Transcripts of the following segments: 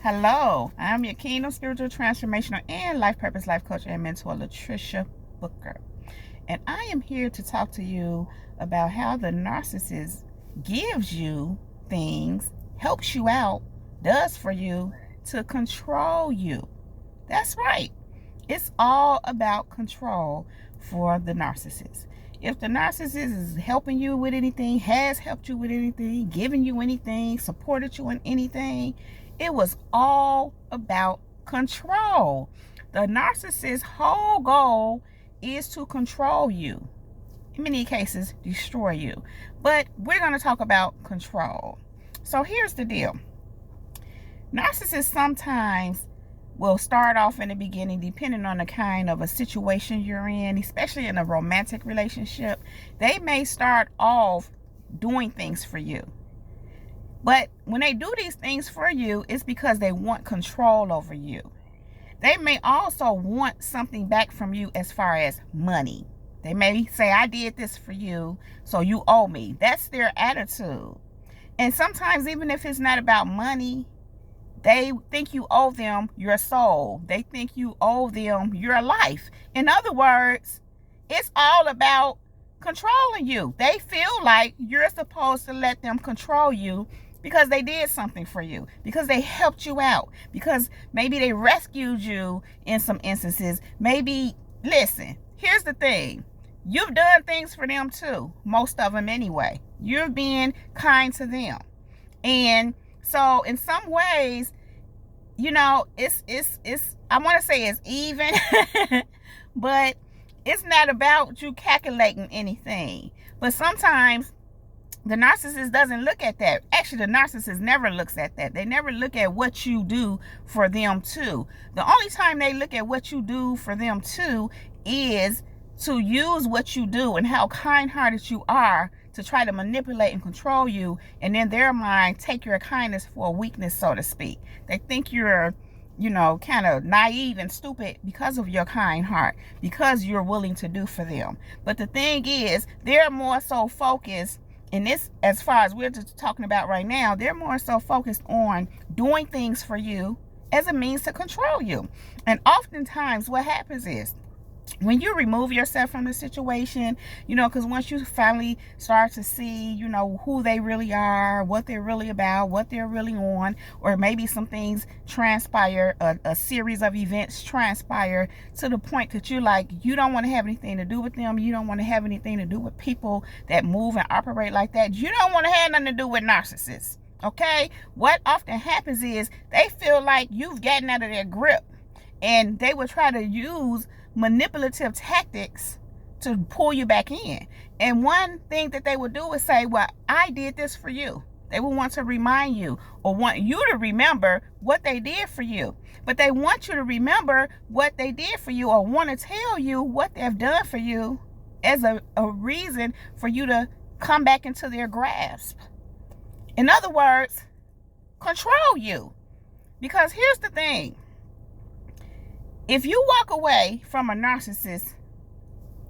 Hello, I'm your Kingdom Spiritual Transformational and Life Purpose Life Coach and Mentor, Latricia Booker. And I am here to talk to you about how the narcissist gives you things, helps you out, does for you to control you. That's right. It's all about control for the narcissist. If the narcissist is helping you with anything, has helped you with anything, giving you anything, supported you in anything, it was all about control. The narcissist's whole goal is to control you. In many cases, destroy you. But we're going to talk about control. So here's the deal. Narcissists sometimes will start off in the beginning, depending on the kind of a situation you're in, especially in a romantic relationship. They may start off doing things for you. But when they do these things for you, it's because they want control over you. They may also want something back from you as far as money. They may say, I did this for you, so you owe me. That's their attitude. And sometimes, even if it's not about money, they think you owe them your soul. They think you owe them your life. In other words, it's all about controlling you. They feel like you're supposed to let them control you because they did something for you, because they helped you out, because maybe they rescued you in some instances. Maybe, listen, here's the thing. You've done things for them too, most of them anyway. You're being kind to them. And so in some ways, you know, it's I want to say it's even, but it's not about you calculating anything. But sometimes the narcissist doesn't look at that. Actually, the narcissist never looks at that. They never look at what you do for them too. The only time they look at what you do for them too is to use what you do and how kind-hearted you are to try to manipulate and control you, and in their mind take your kindness for a weakness, so to speak. They think you're, you know, kind of naive and stupid because of your kind heart, because you're willing to do for them. But the thing is, they're more so focused in this, as far as we're just talking about right now, they're more so focused on doing things for you as a means to control you. And oftentimes what happens is, when you remove yourself from the situation, you know, because once you finally start to see, you know, who they really are, what they're really about, what they're really on, or maybe some things transpire, a series of events transpire to the point that you're like, you don't want to have anything to do with them. You don't want to have anything to do with people that move and operate like that. You don't want to have nothing to do with narcissists. Okay? What often happens is they feel like you've gotten out of their grip, and they will try to use manipulative tactics to pull you back in. And one thing that they would do is say, well, I did this for you. They will want to remind you, or want you to remember what they did for you. But they want you to remember what they did for you, or want to tell you what they've done for you as a reason for you to come back into their grasp. In other words, control you. Because here's the thing. If you walk away from a narcissist,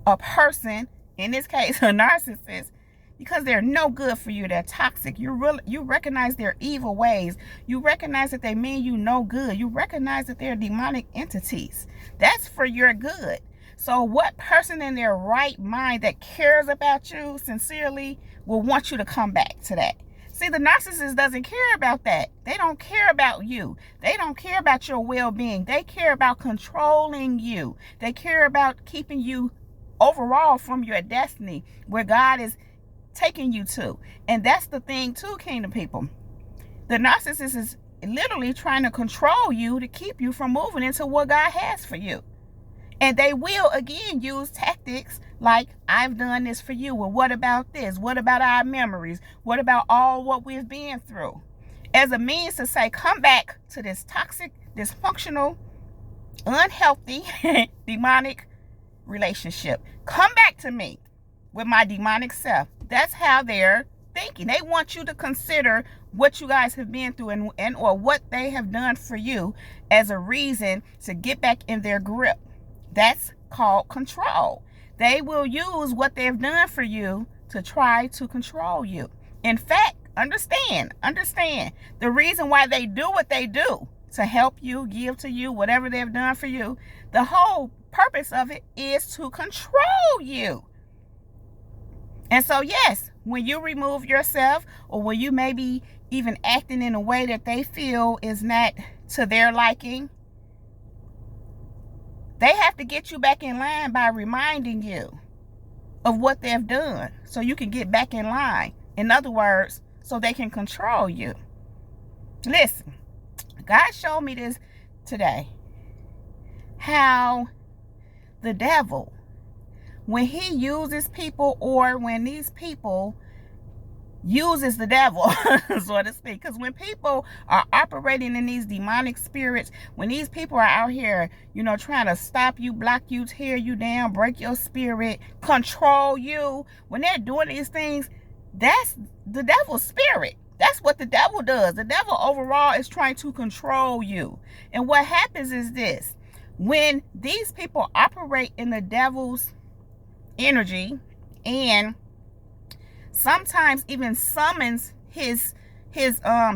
a person, in this case, a narcissist, because they're no good for you, they're toxic, you recognize their evil ways, you recognize that they mean you no good, you recognize that they're demonic entities, that's for your good. So what person in their right mind that cares about you sincerely will want you to come back to that? See, the narcissist doesn't care about that. They don't care about you. They don't care about your well-being. They care about controlling you. They care about keeping you overall from your destiny, where God is taking you to. And that's the thing too, kingdom people. The narcissist is literally trying to control you to keep you from moving into what God has for you. And they will, again, use tactics like, I've done this for you. Well, what about this? What about our memories? What about all what we've been through? As a means to say, come back to this toxic, dysfunctional, unhealthy, demonic relationship. Come back to me with my demonic self. That's how they're thinking. They want you to consider what you guys have been through and or what they have done for you as a reason to get back in their grip. That's called control. They will use what they've done for you to try to control you. In fact, understand, the reason why they do what they do, to help you, give to you, whatever they've done for you. The whole purpose of it is to control you. And so, yes, when you remove yourself, or when you maybe even acting in a way that they feel is not to their liking, they have to get you back in line by reminding you of what they've done so you can get back in line. In other words, so they can control you. Listen, God showed me this today. How the devil, when he uses people, or when these people uses the devil, so to speak. Because when people are operating in these demonic spirits, when these people are out here, trying to stop you, block you, tear you down, break your spirit, control you, when they're doing these things, that's the devil's spirit. That's what the devil does. The devil overall is trying to control you. And what happens is this: when these people operate in the devil's energy, and sometimes even summons his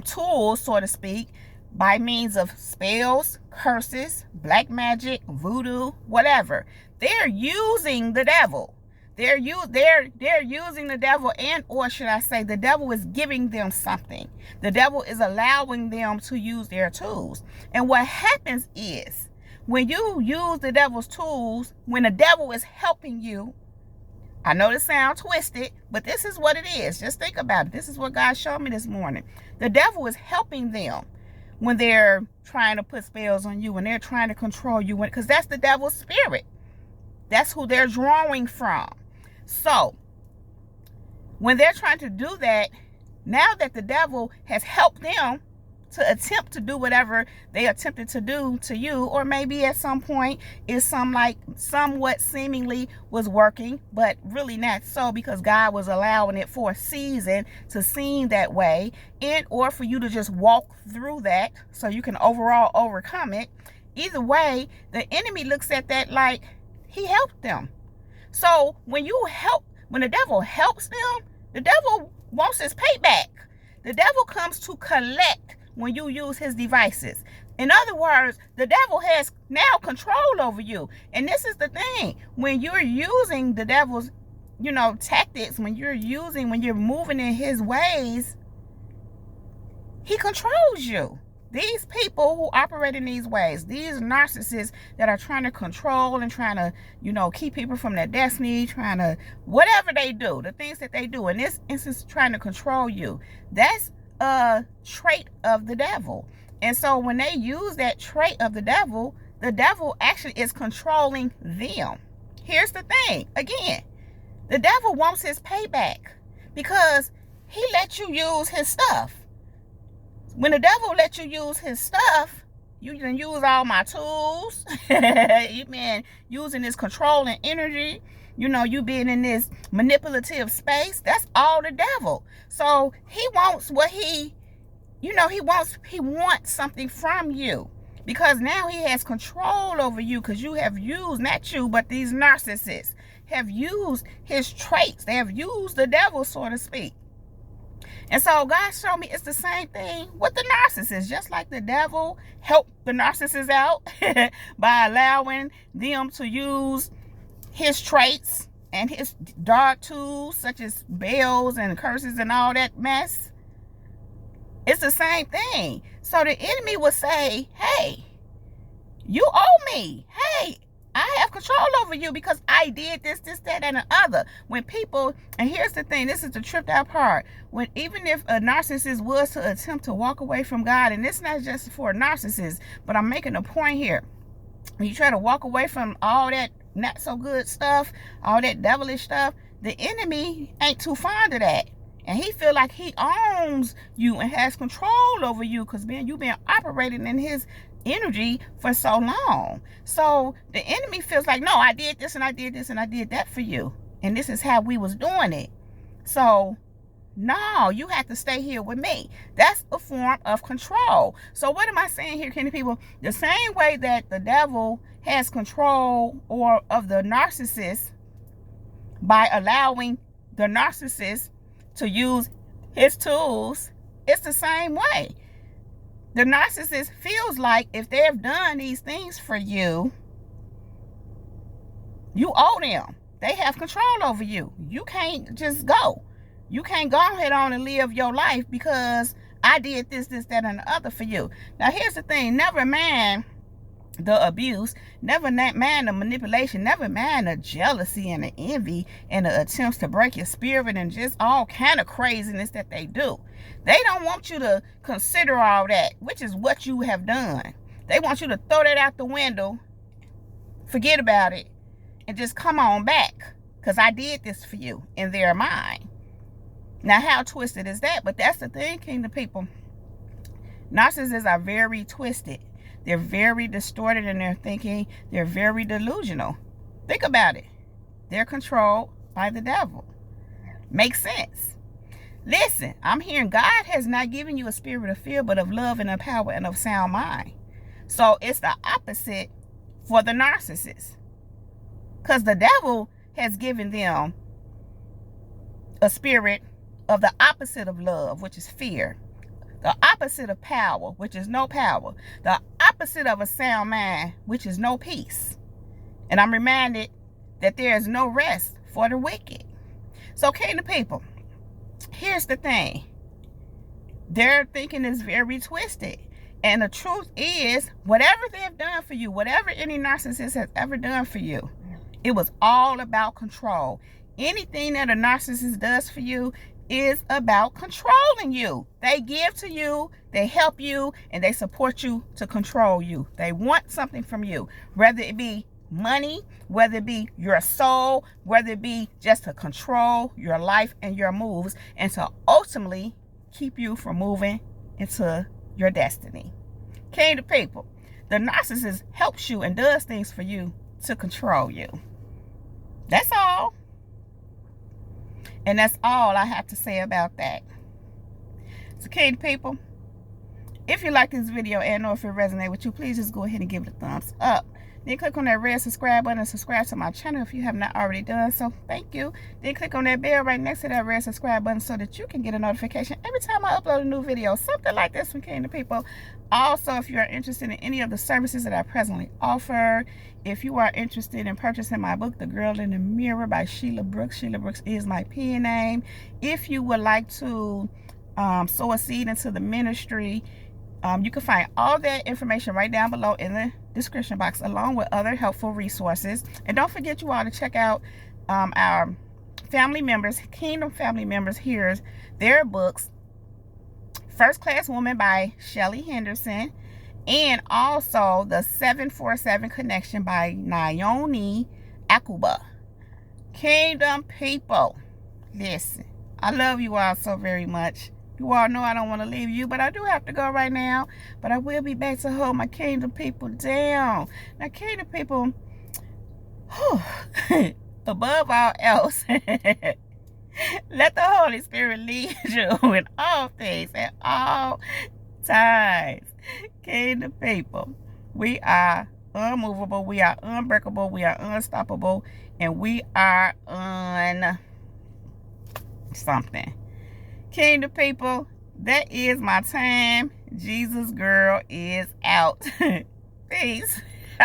tools, so to speak, by means of spells, curses, black magic, voodoo, whatever, they're using the devil. They're using the devil, and, or should I say, the devil is giving them something. The devil is allowing them to use their tools. And what happens is, when you use the devil's tools, when the devil is helping you, I know this sounds twisted, but this is what it is. Just think about it. This is what God showed me this morning. The devil is helping them when they're trying to put spells on you, when they're trying to control you, because that's the devil's spirit. That's who they're drawing from. So, when they're trying to do that, now that the devil has helped them to attempt to do whatever they attempted to do to you, or maybe at some point is somewhat seemingly was working, but really not so, because God was allowing it for a season to seem that way, and or for you to just walk through that so you can overall overcome it. Either way, the enemy looks at that like he helped them. So when the devil helps them, the devil wants his payback. The devil comes to collect when you use his devices. In other words, the devil has now control over you. And this is the thing: when you're using the devil's, tactics, when you're moving in his ways, he controls you. These people who operate in these ways, these narcissists that are trying to control and trying to, keep people from their destiny, trying to, whatever they do, the things that they do, in this instance, trying to control you, that's a trait of the devil. And so when they use that trait of the devil actually is controlling them. Here's the thing: again, the devil wants his payback because he let you use his stuff. When the devil let you use his stuff, you can use all my tools. You've been using this controlling energy. You being in this manipulative space. That's all the devil. So he wants what he wants something from you, because now he has control over you, because you have used, not you, but these narcissists have used his traits. They have used the devil, so to speak. And so God showed me it's the same thing with the narcissist. Just like the devil helped the narcissist out by allowing them to use his traits and his dark tools, such as bells and curses and all that mess. It's the same thing. So the enemy will say, hey, you owe me. Hey, I have control over you because I did this, that, and the other. When people, and here's the thing, this is the tripped out part. When even if a narcissist was to attempt to walk away from God, and it's not just for a narcissist, but I'm making a point here. When you try to walk away from all that not so good stuff, all that devilish stuff, the enemy ain't too fond of that. And he feel like he owns you and has control over you, because man, you've been operating in his energy for so long. So the enemy feels like, no, I did this and I did this and I did that for you, and this is how we was doing it. So no, you have to stay here with me. That's a form of control. So what am I saying here, Kenny people? The same way that the devil has control of the narcissist by allowing the narcissist to use his tools, it's the same way. The narcissist feels like if they have done these things for you, you owe them. They have control over you. You can't just go. You can't go ahead on and live your life because I did this, that, and the other for you. Now, here's the thing. Never mind the abuse, never mind the manipulation, never mind the jealousy and the envy and the attempts to break your spirit and just all kind of craziness that they do. They don't want you to consider all that, which is what you have done. They want you to throw that out the window, forget about it, and just come on back because I did this for you in their mind. Now, how twisted is that? But that's the thing, Kingdom people. Narcissists are very twisted. They're very distorted in their thinking. They're very delusional. Think about it. They're controlled by the devil. Makes sense. Listen, I'm hearing God has not given you a spirit of fear, but of love and of power and of sound mind. So it's the opposite for the narcissist. Because the devil has given them a spirit of the opposite of love, which is fear. The opposite of power, which is no power. The opposite of a sound mind, which is no peace. And I'm reminded that there is no rest for the wicked. So, Kingdom people, here's the thing. Their thinking is very twisted. And the truth is, whatever they have done for you, whatever any narcissist has ever done for you, it was all about control. Anything that a narcissist does for you is about controlling you. They give to you, they help you, and they support you to control you. They want something from you, whether it be money, whether it be your soul, whether it be just to control your life and your moves, and to ultimately keep you from moving into your destiny. Kingdom people, the narcissist helps you and does things for you to control you. That's all. And that's all I have to say about that. So, Kingdom people, if you like this video and or if it resonates with you, please just go ahead and give it a thumbs up. Then click on that red subscribe button and subscribe to my channel if you have not already done so. Thank you. Then click on that bell right next to that red subscribe button so that you can get a notification every time I upload a new video. Something like this from Kingdom people. Also, if you are interested in any of the services that I presently offer, if you are interested in purchasing my book, The Girl in the Mirror by Sheila Brooks. Sheila Brooks is my pen name. If you would like to sow a seed into the ministry, you can find all that information right down below in the description box, along with other helpful resources. And don't forget, you all, to check out our family members, Kingdom family members, here's their books, First Class Woman by Shelly Henderson, and also the 747 Connection by Nyome Akuba. Kingdom people, listen, I love you all so very much. You all know I don't want to leave you, but I do have to go right now. But I will be back to hold my Kingdom people down. Now, Kingdom people, above all else, let the Holy Spirit lead you in all things at all times. Kingdom people, we are unmovable, we are unbreakable, we are unstoppable, and we are something. Kingdom people, that is my time. Jesus girl is out. Peace.